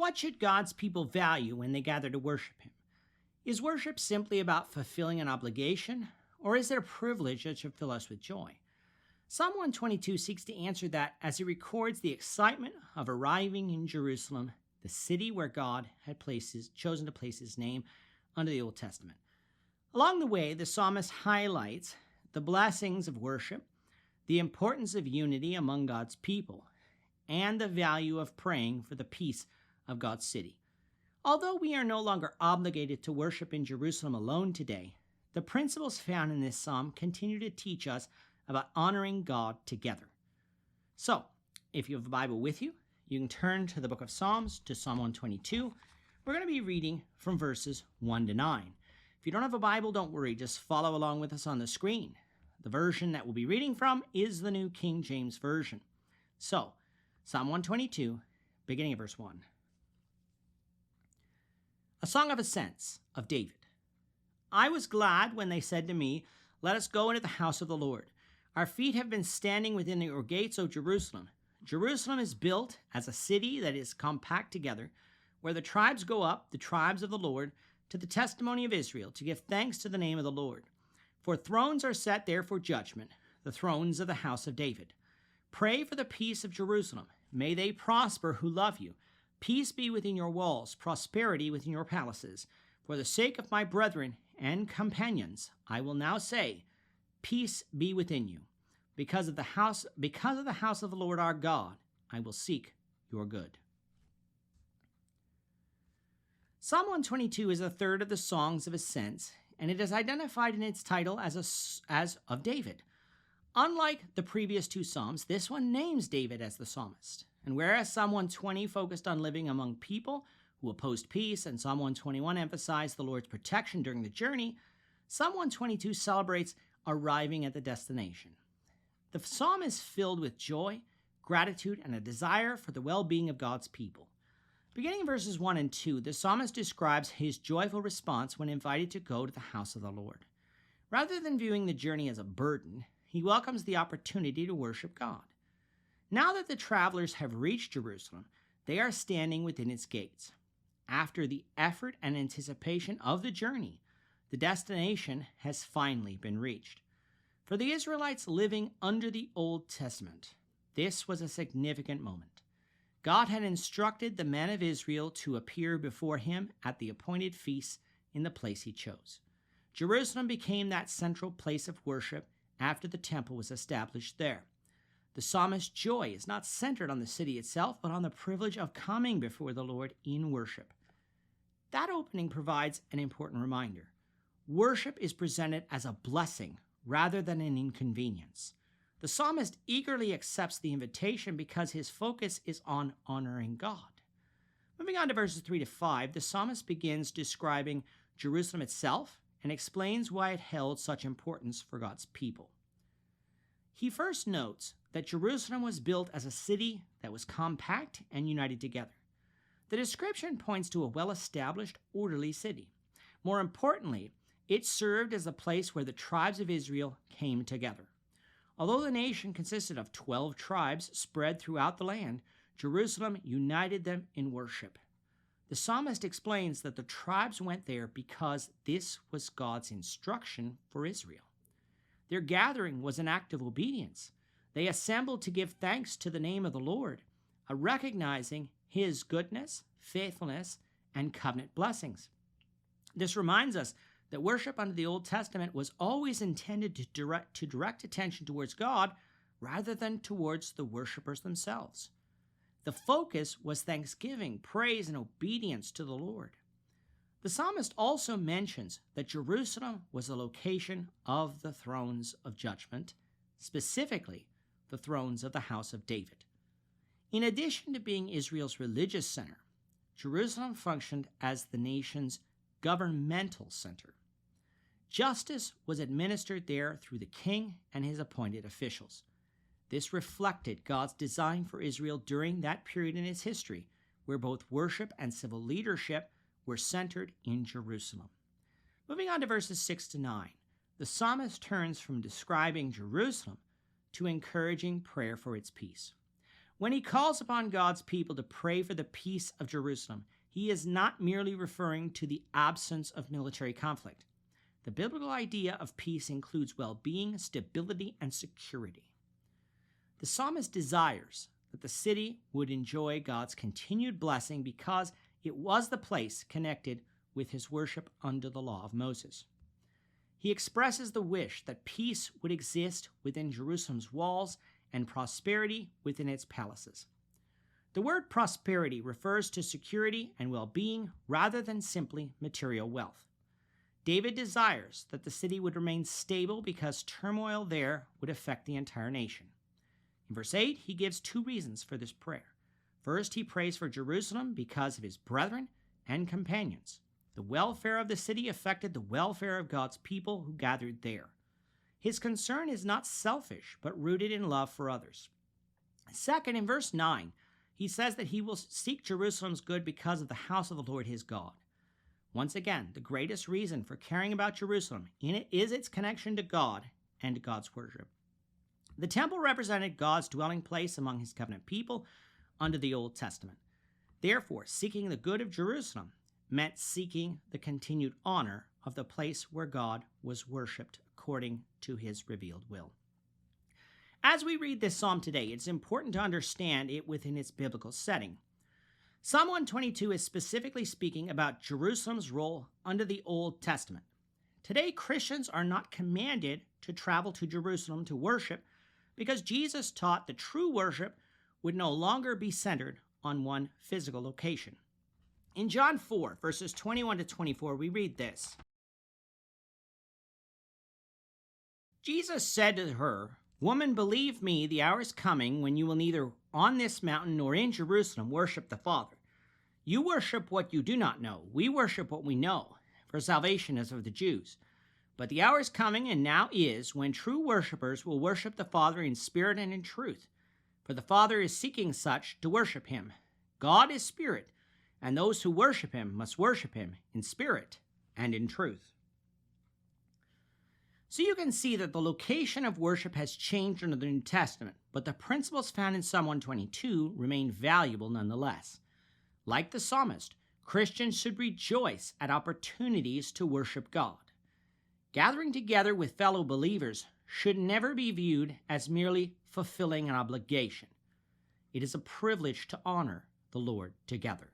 What should God's people value when they gather to worship Him? Is worship simply about fulfilling an obligation, or is it a privilege that should fill us with joy? Psalm 122 seeks to answer that as it records the excitement of arriving in Jerusalem, the city where God had chosen to place His name under the Old Testament. Along the way, the psalmist highlights the blessings of worship, the importance of unity among God's people, and the value of praying for the peace of God's city. Although we are no longer obligated to worship in Jerusalem alone today, the principles found in this psalm continue to teach us about honoring God together. So, if you have a Bible with you, you can turn to the book of Psalms, to Psalm 122. We're going to be reading from verses 1 to 9. If you don't have a Bible, don't worry, just follow along with us on the screen. The version that we'll be reading from is the New King James Version. So, Psalm 122, beginning of verse 1. A song of ascents of David. I was glad when they said to me, "Let us go into the house of the Lord. Our feet have been standing within your gates, O Jerusalem. Jerusalem is built as a city that is compact together, where the tribes go up, the tribes of the Lord, to the testimony of Israel, to give thanks to the name of the Lord. For thrones are set there for judgment, the thrones of the house of David. Pray for the peace of Jerusalem. May they prosper who love you. Peace be within your walls, prosperity within your palaces. For the sake of my brethren and companions, I will now say, peace be within you. Because of the house of the Lord our God, I will seek your good." Psalm 122 is a third of the Songs of Ascents, and it is identified in its title as of David. Unlike the previous two psalms, this one names David as the psalmist. And whereas Psalm 120 focused on living among people who opposed peace, and Psalm 121 emphasized the Lord's protection during the journey, Psalm 122 celebrates arriving at the destination. The psalm is filled with joy, gratitude, and a desire for the well-being of God's people. Beginning in verses 1 and 2, the psalmist describes his joyful response when invited to go to the house of the Lord. Rather than viewing the journey as a burden, he welcomes the opportunity to worship God. Now that the travelers have reached Jerusalem, they are standing within its gates. After the effort and anticipation of the journey, the destination has finally been reached. For the Israelites living under the Old Testament, this was a significant moment. God had instructed the men of Israel to appear before him at the appointed feasts in the place he chose. Jerusalem became that central place of worship after the temple was established there. The psalmist's joy is not centered on the city itself, but on the privilege of coming before the Lord in worship. That opening provides an important reminder. Worship is presented as a blessing rather than an inconvenience. The psalmist eagerly accepts the invitation because his focus is on honoring God. Moving on to verses 3 to 5, the psalmist begins describing Jerusalem itself and explains why it held such importance for God's people. He first notes that Jerusalem was built as a city that was compact and united together. The description points to a well-established, orderly city. More importantly, it served as a place where the tribes of Israel came together. Although the nation consisted of 12 tribes spread throughout the land, Jerusalem united them in worship. The psalmist explains that the tribes went there because this was God's instruction for Israel. Their gathering was an act of obedience. They assembled to give thanks to the name of the Lord, recognizing his goodness, faithfulness, and covenant blessings. This reminds us that worship under the Old Testament was always intended to direct attention towards God rather than towards the worshipers themselves. The focus was thanksgiving, praise, and obedience to the Lord. The psalmist also mentions that Jerusalem was the location of the thrones of judgment, specifically the thrones of the house of David. In addition to being Israel's religious center, Jerusalem functioned as the nation's governmental center. Justice was administered there through the king and his appointed officials. This reflected God's design for Israel during that period in its history, where both worship and civil leadership were centered in Jerusalem. Moving on to verses 6 to 9, the psalmist turns from describing Jerusalem to encouraging prayer for its peace. When he calls upon God's people to pray for the peace of Jerusalem, he is not merely referring to the absence of military conflict. The biblical idea of peace includes well-being, stability, and security. The psalmist desires that the city would enjoy God's continued blessing because it was the place connected with his worship under the law of Moses. He expresses the wish that peace would exist within Jerusalem's walls and prosperity within its palaces. The word prosperity refers to security and well-being rather than simply material wealth. David desires that the city would remain stable because turmoil there would affect the entire nation. In verse 8, he gives two reasons for this prayer. First, he prays for Jerusalem because of his brethren and companions. The welfare of the city affected the welfare of God's people who gathered there. His concern is not selfish, but rooted in love for others. Second, in verse 9, he says that he will seek Jerusalem's good because of the house of the Lord his God. Once again, the greatest reason for caring about Jerusalem in it is its connection to God and to God's worship. The temple represented God's dwelling place among his covenant people under the Old Testament. Therefore, seeking the good of Jerusalem meant seeking the continued honor of the place where God was worshipped according to his revealed will. As we read this psalm today, it's important to understand it within its biblical setting. Psalm 122 is specifically speaking about Jerusalem's role under the Old Testament. Today, Christians are not commanded to travel to Jerusalem to worship because Jesus taught that true worship would no longer be centered on one physical location. In John 4, verses 21 to 24, we read this. Jesus said to her, "Woman, believe me, the hour is coming when you will neither on this mountain nor in Jerusalem worship the Father. You worship what you do not know. We worship what we know, for salvation is of the Jews. But the hour is coming, and now is, when true worshipers will worship the Father in spirit and in truth. For the Father is seeking such to worship him. God is spirit, and those who worship him must worship him in spirit and in truth." So you can see that the location of worship has changed under the New Testament, but the principles found in Psalm 122 remain valuable nonetheless. Like the psalmist, Christians should rejoice at opportunities to worship God. Gathering together with fellow believers should never be viewed as merely fulfilling an obligation. It is a privilege to honor the Lord together.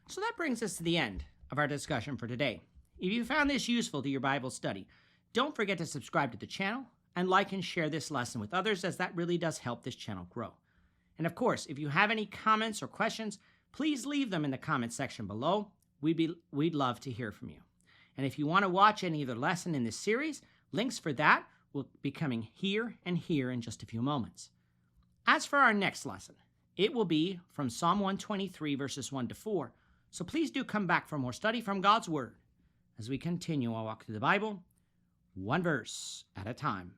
So that brings us to the end of our discussion for today. If you found this useful to your Bible study, don't forget to subscribe to the channel and like and share this lesson with others, as that really does help this channel grow. And of course, if you have any comments or questions, please leave them in the comment section below. We'd love to hear from you. And if you want to watch any other lesson in this series, links for that will be coming here and here in just a few moments. As for our next lesson, it will be from Psalm 123, verses 1 to 4. So please do come back for more study from God's Word as we continue our walk through the Bible, one verse at a time.